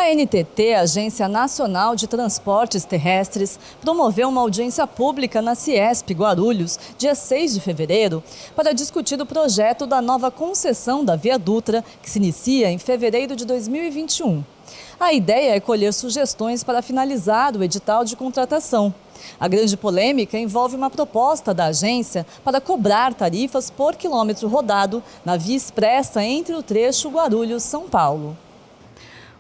A NTT, Agência Nacional de Transportes Terrestres, promoveu uma audiência pública na Ciesp Guarulhos, dia 6 de fevereiro, para discutir o projeto da nova concessão da Via Dutra, que se inicia em fevereiro de 2021. A ideia é colher sugestões para finalizar o edital de contratação. A grande polêmica envolve uma proposta da agência para cobrar tarifas por quilômetro rodado na via expressa entre o trecho Guarulhos-São Paulo.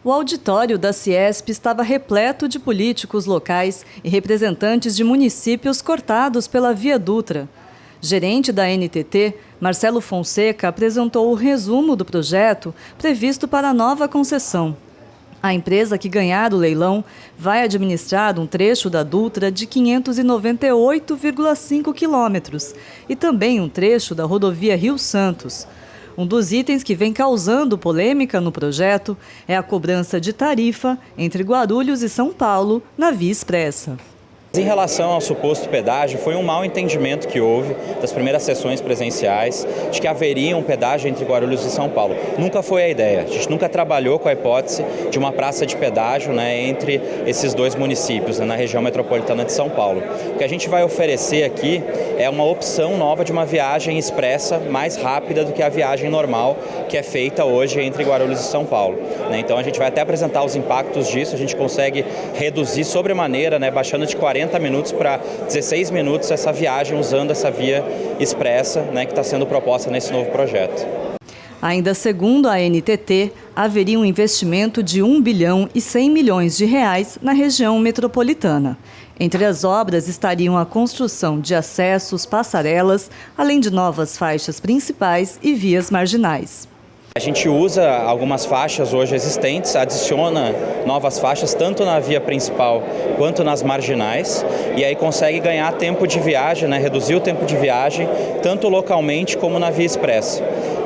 O auditório da Ciesp estava repleto de políticos locais e representantes de municípios cortados pela Via Dutra. Gerente da NTT, Marcelo Fonseca, apresentou o resumo do projeto previsto para a nova concessão. A empresa que ganhar o leilão vai administrar um trecho da Dutra de 598,5 quilômetros e também um trecho da rodovia Rio Santos. Um dos itens que vem causando polêmica no projeto é a cobrança de tarifa entre Guarulhos e São Paulo na via expressa. Em relação ao suposto pedágio, foi um mau entendimento que houve das primeiras sessões presenciais de que haveria um pedágio entre Guarulhos e São Paulo. Nunca foi a ideia. A gente nunca trabalhou com a hipótese de uma praça de pedágio, entre esses dois municípios, na região metropolitana de São Paulo. O que a gente vai oferecer aqui é uma opção nova de uma viagem expressa mais rápida do que a viagem normal que é feita hoje entre Guarulhos e São Paulo. Então a gente vai até apresentar os impactos disso, a gente consegue reduzir sobremaneira, baixando de 40 minutos para 16 minutos essa viagem usando essa via expressa, que está sendo proposta nesse novo projeto. Ainda segundo a NTT, haveria um investimento de 1 bilhão e 100 milhões de reais na região metropolitana. Entre as obras estariam a construção de acessos, passarelas, além de novas faixas principais e vias marginais. A gente usa algumas faixas hoje existentes, adiciona novas faixas tanto na via principal quanto nas marginais e aí consegue ganhar tempo de viagem, reduzir o tempo de viagem tanto localmente como na via expressa.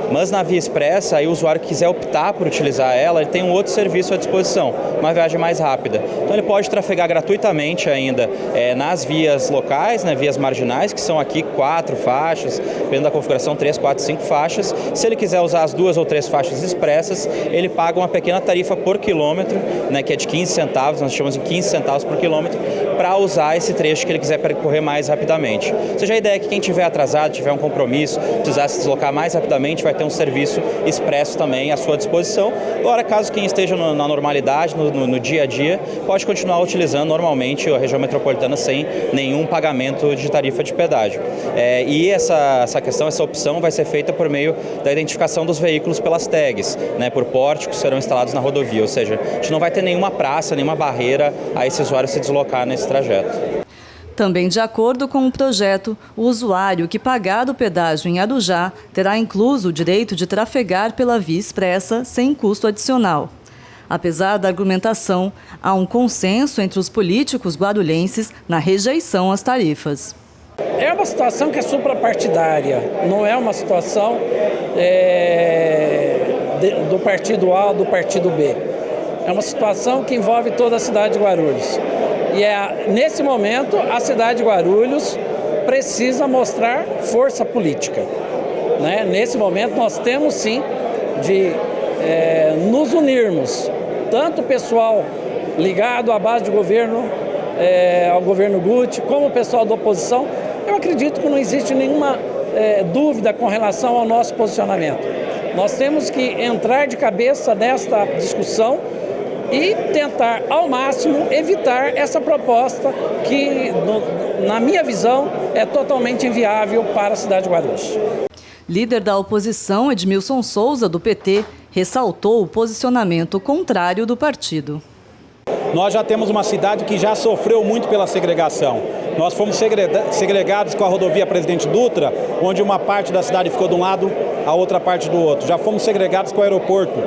Mas na via expressa, aí o usuário que quiser optar por utilizar ela, ele tem um outro serviço à disposição, uma viagem mais rápida. Então ele pode trafegar gratuitamente ainda nas vias locais, vias marginais, que são aqui 4 faixas, dependendo da configuração 3, 4, 5 faixas. Se ele quiser usar as 2 ou 3 faixas expressas, ele paga uma pequena tarifa por quilômetro, que é de 15 centavos, nós chamamos de 15 centavos por quilômetro, para usar esse trecho que ele quiser percorrer mais rapidamente. Ou seja, a ideia é que quem estiver atrasado, tiver um compromisso, precisar se deslocar mais rapidamente, vai ter um serviço expresso também à sua disposição. Agora, caso quem esteja na normalidade, no dia a dia, pode continuar utilizando normalmente a região metropolitana sem nenhum pagamento de tarifa de pedágio. E essa opção vai ser feita por meio da identificação dos veículos pelas tags, por pórticos que serão instalados na rodovia. Ou seja, a gente não vai ter nenhuma praça, nenhuma barreira a esse usuário se deslocar nesse trajeto. Também de acordo com o projeto, o usuário que pagar o pedágio em Arujá terá incluso o direito de trafegar pela via expressa sem custo adicional. Apesar da argumentação, há um consenso entre os políticos guarulhenses na rejeição às tarifas. É uma situação que é suprapartidária, não é uma situação do partido A ou do partido B. É uma situação que envolve toda a cidade de Guarulhos. E nesse momento, a cidade de Guarulhos precisa mostrar força política. Nesse momento, nós temos sim de nos unirmos, tanto o pessoal ligado à base de governo, ao governo Guti, como o pessoal da oposição. Eu acredito que não existe nenhuma dúvida com relação ao nosso posicionamento. Nós temos que entrar de cabeça nesta discussão e tentar, ao máximo, evitar essa proposta que, na minha visão, é totalmente inviável para a cidade de Guarulhos. Líder da oposição, Edmilson Souza, do PT, ressaltou o posicionamento contrário do partido. Nós já temos uma cidade que já sofreu muito pela segregação. Nós fomos segregados com a rodovia Presidente Dutra, onde uma parte da cidade ficou de um lado, a outra parte do outro. Já fomos segregados com o aeroporto,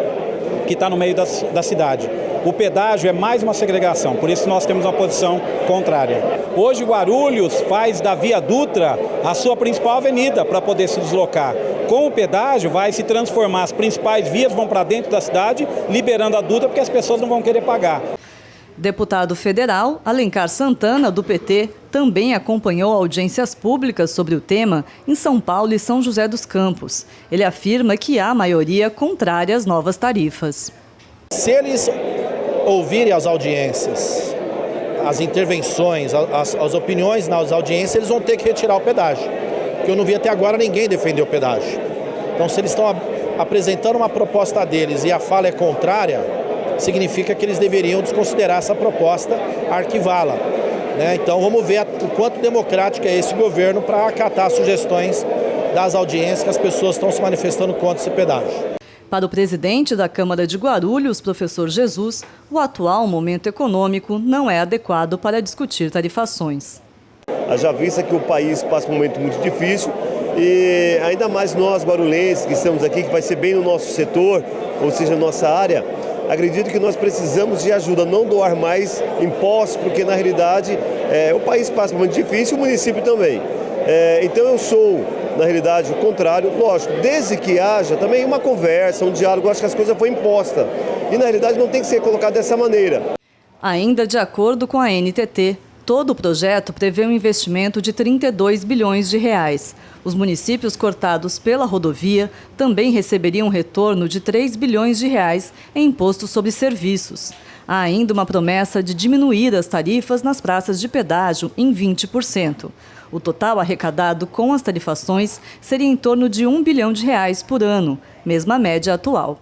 que está no meio da cidade. O pedágio é mais uma segregação, por isso nós temos uma posição contrária. Hoje Guarulhos faz da Via Dutra a sua principal avenida para poder se deslocar. Com o pedágio vai se transformar, as principais vias vão para dentro da cidade, liberando a Dutra porque as pessoas não vão querer pagar. Deputado federal Alencar Santana, do PT, também acompanhou audiências públicas sobre o tema em São Paulo e São José dos Campos. Ele afirma que há maioria contrária às novas tarifas. Se eles ouvirem as audiências, as intervenções, as opiniões nas audiências, eles vão ter que retirar o pedágio. Porque eu não vi até agora ninguém defender o pedágio. Então, se eles estão apresentando uma proposta deles e a fala é contrária, significa que eles deveriam desconsiderar essa proposta, arquivá-la. Então, vamos ver o quanto democrático é esse governo para acatar sugestões das audiências que as pessoas estão se manifestando contra esse pedágio. Para o presidente da Câmara de Guarulhos, professor Jesus, o atual momento econômico não é adequado para discutir tarifações. Haja vista que o país passa um momento muito difícil e ainda mais nós guarulhenses que estamos aqui, que vai ser bem no nosso setor, ou seja, nossa área, acredito que nós precisamos de ajuda, não doar mais impostos, porque na realidade o país passa um momento difícil e o município também. Então eu sou, na realidade, o contrário, lógico, desde que haja também uma conversa, um diálogo, acho que as coisas foram impostas e na realidade não tem que ser colocado dessa maneira. Ainda de acordo com a NTT, todo o projeto prevê um investimento de 32 bilhões de reais. Os municípios cortados pela rodovia também receberiam um retorno de 3 bilhões de reais em imposto sobre serviços. Há ainda uma promessa de diminuir as tarifas nas praças de pedágio em 20%. O total arrecadado com as tarifações seria em torno de 1 bilhão de reais por ano, mesma média atual.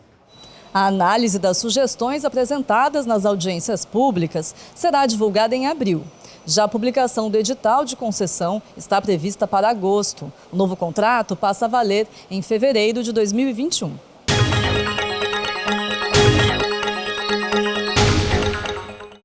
A análise das sugestões apresentadas nas audiências públicas será divulgada em abril. Já a publicação do edital de concessão está prevista para agosto. O novo contrato passa a valer em fevereiro de 2021.